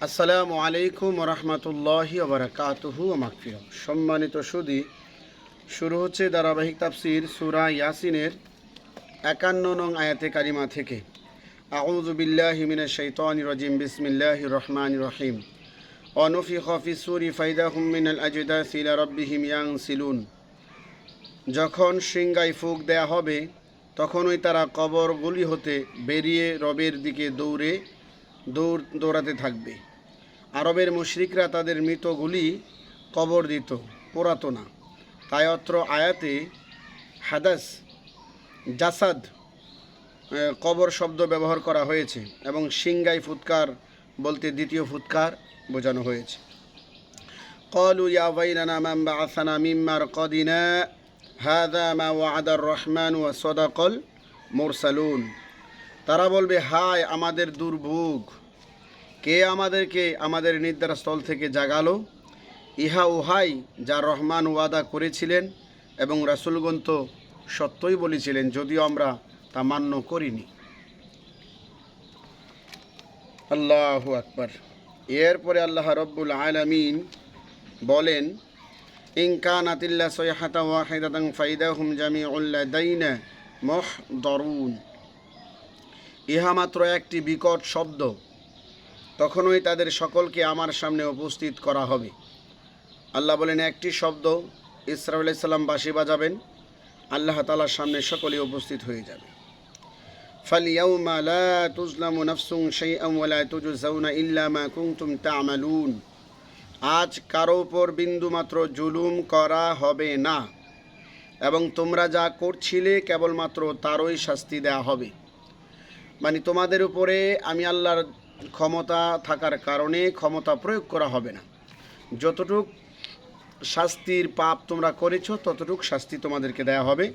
আসসালামু আলাইকুম রহমতুল্লাহি ওবরাকাতুহু মাগফিরাহ। সম্মানিত সুদী, শুরু হচ্ছে ধারাবাহিক তাফসির সূরা ইয়াসিনের ৫১ নং আয়াতে কারিমা থেকে। আউযু বিল্লাহি মিনাশ শাইতানির রাজিম। বিসমিল্লাহির রহমানির রহিম। ওয়া নুফিখা ফিস সূরি ফাইদাহুম মিনাল আজদাসি ইলা রাব্বিহিম ইয়ানসিলুন। যখন সিংগায় ফুঁক দেয়া হবে তখনই তারা কবরগুলি হতে বেরিয়ে রবের দিকে দৌড়াতে থাকবে। আরবের মুশরিকরা তাদের মৃতগুলি কবর দিত, পোড়াতো না। তাই অত্র আয়াতে হাদাস জাসাদ কবর শব্দ ব্যবহার করা হয়েছে এবং সিংগাই ফুৎকার বলতে দ্বিতীয় ফুৎকার বোঝানো হয়েছে। ক্বালু ইয়া ওয়াইলানা মান বা'আসানা মিন মারকাদিনা হাযা মা ওয়া'আদার রহমানু ওয়া সাদাকাল মুরসালুন। তারা বলবে, হায় আমাদের দুর্ভোগ, কে আমাদেরকে আমাদের নিদ্রাস্থল থেকে জাগালো? ইহা উহাই যা রহমান ওয়াদা করেছিলেন এবং রাসূলগণ তো সত্যই বলেছিলেন, যদিও আমরা তা মান্য করিনি। আল্লাহু আকবার। এরপরে আল্লাহ রব্বুল আলামিন বলেন, ইন কানাত ইল্লা সাইহাতান ওয়াহিদাতান ফাইদাহুম জামিউল লাদাইনা মুহদারুন। ইহা মাত্র একটি বিকট শব্দ, তখনই তাদের সকলকে আমার সামনে উপস্থিত করা হবে। আল্লাহ বলেন, একটি শব্দ, ইসরাঈল আলাইহিস সালাম বাঁশি বাজাবেন, আল্লাহ তাআলার সামনে সকলে উপস্থিত হয়ে যাবে। ফালইয়াউমা লা তুজলামু নাফসুন শাইআন ওয়া লা তুজজাউনা ইল্লা মা কুনতুম তা'মালুন। আজ কারো উপর বিন্দুমাত্র জুলুম করা হবে না এবং তোমরা যা করছিলে কেবলমাত্র তারই শাস্তি দেয়া হবে। মানে তোমাদের উপরে আমি আল্লাহর ক্ষমতা থাকার কারণে ক্ষমতা প্রয়োগ করা হবে না। যতটুক শাস্তির পাপ তোমরা করেছো ততটুক শাস্তি তোমাদেরকে দেয়া হবে,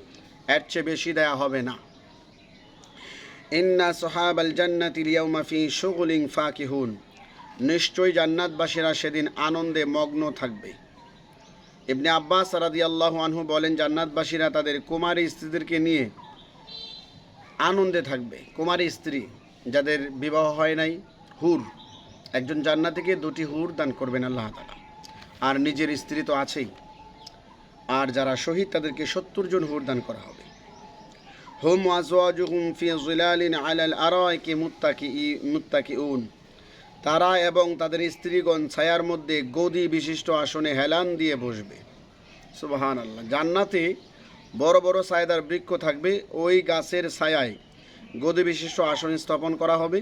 এর চেয়ে বেশি দেয়া হবে না। ইন্না সাহাবাল জান্নাতিল ইয়াউমা ফি শুগুলিন ফাকিহুন। নিশ্চয়ই জান্নাতবাসীরা সেদিন আনন্দে মগ্ন থাকবে। ইবনে আব্বাস রাদিয়াল্লাহু আনহু বলেন, জান্নাতবাসীরা তাদের কুমারী স্ত্রীদেরকে নিয়ে আনন্দে থাকবে। কুমারী স্ত্রী যাদের বিবাহ হয় নাই, হুর, একজন জান্নাতীকে 2টি হুর দান করবেন আল্লাহ তাআলা, আর নিজের স্ত্রী তো আছেই। আর যারা শহীদ তাদেরকে 70 জন হুর দান করা হবে। হুম আজওয়াজুহুম ফি যিলালিন আলাল আরাইকি মুত্তাকিউন। তারা এবং তাদের স্ত্রীগণ ছায়ার মধ্যে গদি বিশিষ্ট আসনে হেলান দিয়ে বসবে। সুবহানাল্লাহ। জান্নাতে বড় বড় ছায়াদার বৃক্ষ থাকবে, ওই গাছের ছায়ায় গদি বিশিষ্ট আসন স্থাপন করা হবে।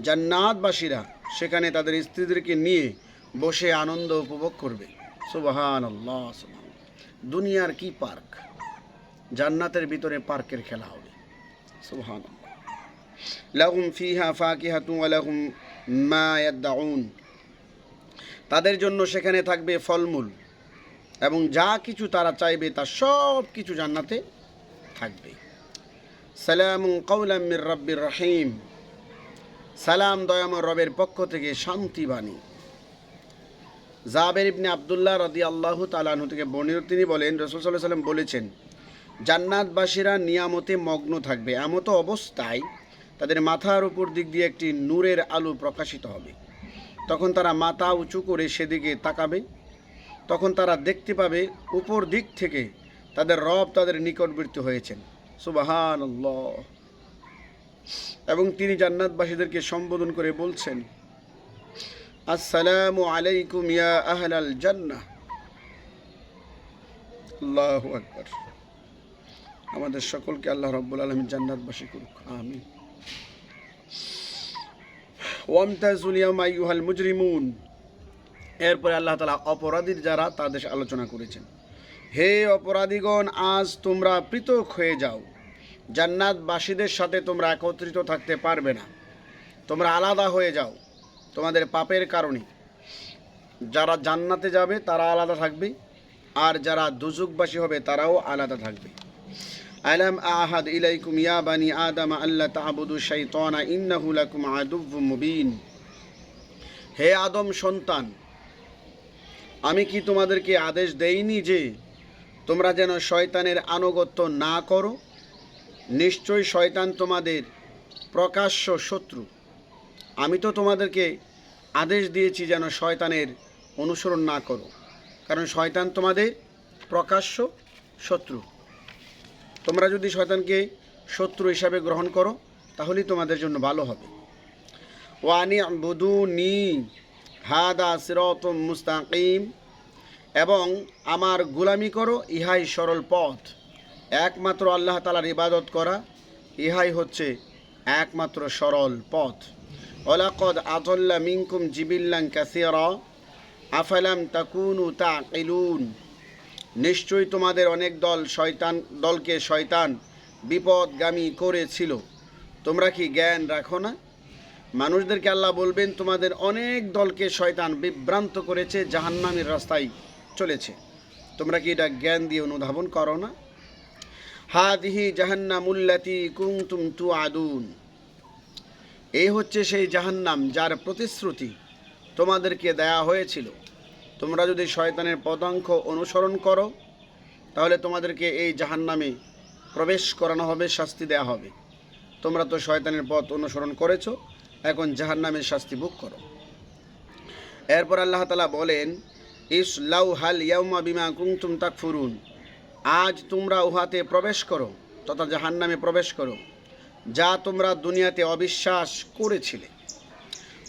জান্নাতবাসীরা সেখানে তাদের স্ত্রীদেরকে নিয়ে বসে আনন্দ উপভোগ করবে। সুবহানাল্লাহ। দুনিয়ার কি পার্ক, জান্নাতের ভিতরে পার্কের খেলা হবে। সুবহানাল্লাহ। লাহুম ফিহা ফাকিহাতুন ওয়া লাহুম মা ইয়াদউন। তাদের জন্য সেখানে থাকবে ফলমূল এবং যা কিছু তারা চাইবে তা সব কিছু জান্নাতে থাকবে। সালামুন কাওলাম মির রাব্বির রহিম। সালাম দয়াময় রবের পক্ষ থেকে শান্তি বাণী। জাবের ইবনে আব্দুল্লাহ রাদিয়াল্লাহু তাআলা আনহু থেকে বর্ণিত, তিনি বলেন, রাসূল সাল্লাল্লাহু আলাইহি ওয়াসাল্লাম বলেছেন, জান্নাতবাসীরা নিয়ামতে মগ্ন থাকবে, এমত অবস্থায় তাদের মাথার উপর দিক দিয়ে একটি নূরের আলো প্রকাশিত হবে। তখন তারা মাথা উঁচু করে সেদিকে তাকাবে। তখন তারা দেখতে পাবে উপর দিক থেকে তাদের রব তাদের নিকটবর্তী হয়েছেন। সুবহানাল্লাহ। এবং তিনি জান্নাতবাসীদেরকে সম্বোধন করে বলছেন, আসসালামু আলাইকুম ইয়া আহলাল জান্নাহ। আল্লাহু আকবার। আমাদের সকলকে আল্লাহ রাব্বুল আলামিন জান্নাতবাসী করুক, আমিন। ওয়ামতাজুল ইয়াওমা আইয়ুহাল মুজরিমুন। এরপরে আল্লাহ তাআলা অপরাধীর যারা তাদের আলোচনা করেছেন। হে অপরাধীগণ, আজ তোমরা পৃথক হয়ে যাও। জান্নাতবাসীদের সাথে তোমরা একত্রিত থাকতে পারবে না, তোমরা আলাদা হয়ে যাও তোমাদের পাপের কারণে। যারা জান্নাতে যাবে তারা আলাদা থাকবে, আর যারা দুজুকবাসী হবে তারাও আলাদা থাকবে। আলাম আহাদ ইলাইকুম ইয়া বানি আদম আল্লা তা'বুদু শাইতানা ইন্নাহু লাকুম আদুউম মুবিন। হে আদম সন্তান, আমি কি তোমাদেরকে আদেশ দেইনি যে তোমরা যেন শয়তানের আনুগত্য না করো? নিশ্চয়ই শয়তান তোমাদের প্রকাশ্য শত্রু। আমি তো তোমাদেরকে আদেশ দিয়েছি যেন শয়তানের অনুসরণ না করো, কারণ শয়তান তোমাদের প্রকাশ্য শত্রু। তোমরা যদি শয়তানকে শত্রু হিসাবে গ্রহণ করো তাহলেই তোমাদের জন্য ভালো হবে। ওয়ানি বুদুনি হাদা সিরাতুম মুস্তাকিম, এবং আমার গোলামি করো, ইহাই সরল পথ। একমাত্র আল্লাহ তাআলার ইবাদত করা, ইহাই হচ্ছে একমাত্র সরল পথ। ওয়ালাকাদ আযাল্লা মিনকুম জিবিল্লান কাসীরা আফালাম তাকুনু তাকিলুন, নিশ্চয়ই তোমাদের অনেক দলকে শয়তান বিপদগামী করেছিল, তোমরা কি জ্ঞান রাখো না? মানুষদেরকে আল্লাহ বলবেন তোমাদের অনেক দলকে শয়তান বিভ্রান্ত করেছে, জাহান্নামের রাস্তায় চলেছে, তোমরা কি এটা জ্ঞান দিয়ে অনুধাবন করো না? হাদিহি জাহান্নামুল্লাতী কুনতুম তুআদুন, এই হচ্ছে সেই জাহান্নাম যার প্রতিশ্রুতি তোমাদেরকে দেয়া হয়েছিল। তোমরা যদি শয়তানের পদাঙ্ক অনুসরণ করো তাহলে তোমাদেরকে এই জাহান্নামে প্রবেশ করানো হবে, শাস্তি দেয়া হবে। তোমরা তো শয়তানের পথ অনুসরণ করেছো, এখন জাহান্নামের শাস্তি ভোগ করো। এরপর আল্লাহ তাআলা বলেন, ইসলাউহাল ইয়াউমা বিমা কুনতুম তাকফুরুন, আজ তোমরা উহাতে প্রবেশ করো তথা জাহান্নামে প্রবেশ করো যা তোমরা দুনিয়াতে অবিশ্বাস করেছিলে।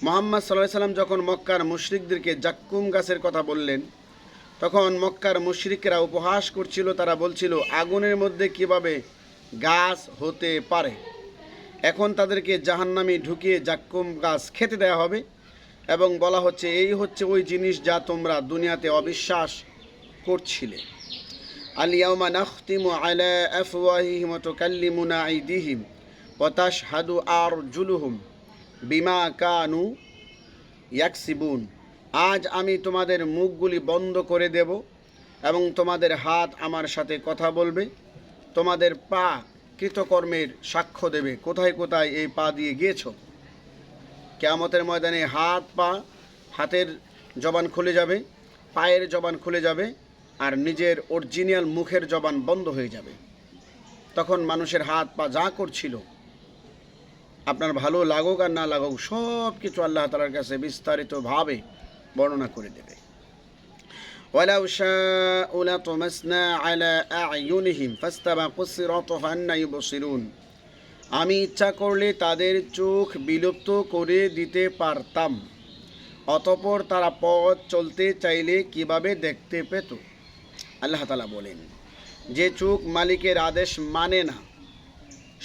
মুহাম্মদ সাল্লাল্লাহু আলাইহি সাল্লাম যখন মক্কার মুশরিকদেরকে জাক্কুম গাছের কথা বললেন, তখন মক্কার মুশরিকরা উপহাস করছিল। তারা বলছিল আগুনের মধ্যে কিভাবে গাছ হতে পারে। এখন তাদেরকে জাহান্নামে ঢুকিয়ে জাক্কুম গাছ খেতে দেওয়া হবে এবং বলা হচ্ছে এই হচ্ছে ওই জিনিস যা তোমরা দুনিয়াতে অবিশ্বাস করছিলে। আল ইয়াউমা নাখতিমু আলা আফওয়াহিহিম ওয়া তুকাল্লিমুনা আইদিহিম ওয়া তাশহাদু আরজুলুহুম বিমা কানু ইয়াকসিবুন, আজ আমি তোমাদের মুখগুলি বন্ধ করে দেব এবং তোমাদের হাত আমার সাথে কথা বলবে, তোমাদের পা কৃতকর্মের সাক্ষ্য দেবে, কোথায় কোথায় এই পা দিয়ে গিয়েছ। কিয়ামতের ময়দানে হাতের জবান খুলে যাবে, পায়ের জবান খুলে যাবে, আর নিজের অরিজিনাল মুখের জবান বন্ধ হয়ে যাবে। তখন মানুষের হাত পা যা করছিল, আপনার ভালো লাগুক আর না লাগুক, সব কিছু আল্লাহ তাআলার কাছে বিস্তারিতভাবে বর্ণনা করে দেবে। ওয়ালাউ শাআ লাতামাসনা আলা আ'য়ুনিহিম ফাস্তাবাকুস সিরাতা ফান্না ইউবসিরুন, আমি ইচ্ছা করলে তাদের চোখ বিলুপ্ত করে দিতে পারতাম, অতঃপর তারা পথ চলতে চাইলে কিভাবে দেখতে পেত। আল্লাহ তাআলা বলেন, যে চোখ মালিকের আদেশ মানে না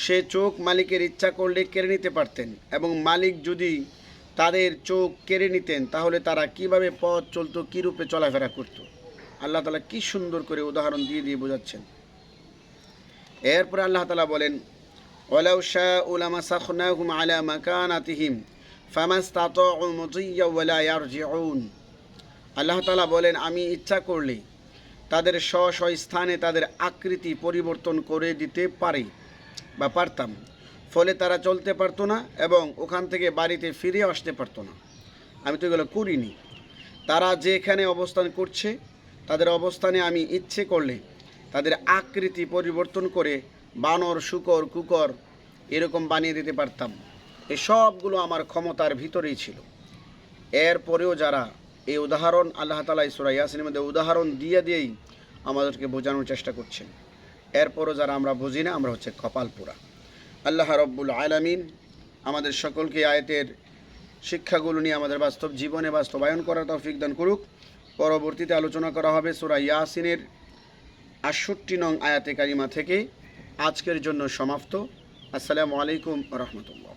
সে চোখ মালিকের ইচ্ছা করলে কেড়ে নিতে পারতেন, এবং মালিক যদি তাদের চোখ কেড়ে নিতেন তাহলে তারা কিভাবে পথ চলতো, কী রূপে চলাফেরা করত। আল্লাহ তাআলা কি সুন্দর করে উদাহরণ দিয়ে দিয়ে বোঝাচ্ছেন। এরপরে আল্লাহ তাআলা বলেন, ওয়ালাউ শাআউ লামাসাখনাহুম আলা মাকানাতিহিম ফামাস্তাতাউ মুদিয়্যা ওয়ালা ইয়ারজিউন, আল্লাহ তাআলা বলেন আমি ইচ্ছা করলে তাদের স্ব স্থানে তাদের আকৃতি পরিবর্তন করে দিতে পারি বা পারতাম, ফলে তারা চলতে পারতো না এবং ওখান থেকে বাড়িতে ফিরে আসতে পারতো না। আমি তো এগুলো করিনি। তারা যেখানে অবস্থান করছে তাদের অবস্থানে আমি ইচ্ছে করলে তাদের আকৃতি পরিবর্তন করে বানর, শূকর, কুকর এরকম বানিয়ে দিতে পারতাম। এই সবগুলো আমার ক্ষমতার ভিতরেই ছিল। এরপরেও যারা এই উদাহরণ আল্লাহ তাআলা সূরা ইয়াসিনের মধ্যে উদাহরণ দিয়েই আমাদেরকে বোঝানোর চেষ্টা করছেন, এরপরও যারা আমরা বুঝি না, আমরা হচ্ছে কপাল পোড়া। আল্লাহ রাব্বুল আলামিন আমাদের সকলকে আয়াতের শিক্ষাগুলো নিয়ে আমাদের বাস্তব জীবনে বাস্তবায়ন করার তৌফিক দান করুক। পরবর্তীতে আলোচনা করা হবে সূরা ইয়াসিনের ৬৮ নং আয়াতে কারিমা থেকে। আজকের জন্য সমাপ্ত। আসসালামু আলাইকুম ওয়া রাহমাতুল্লাহ।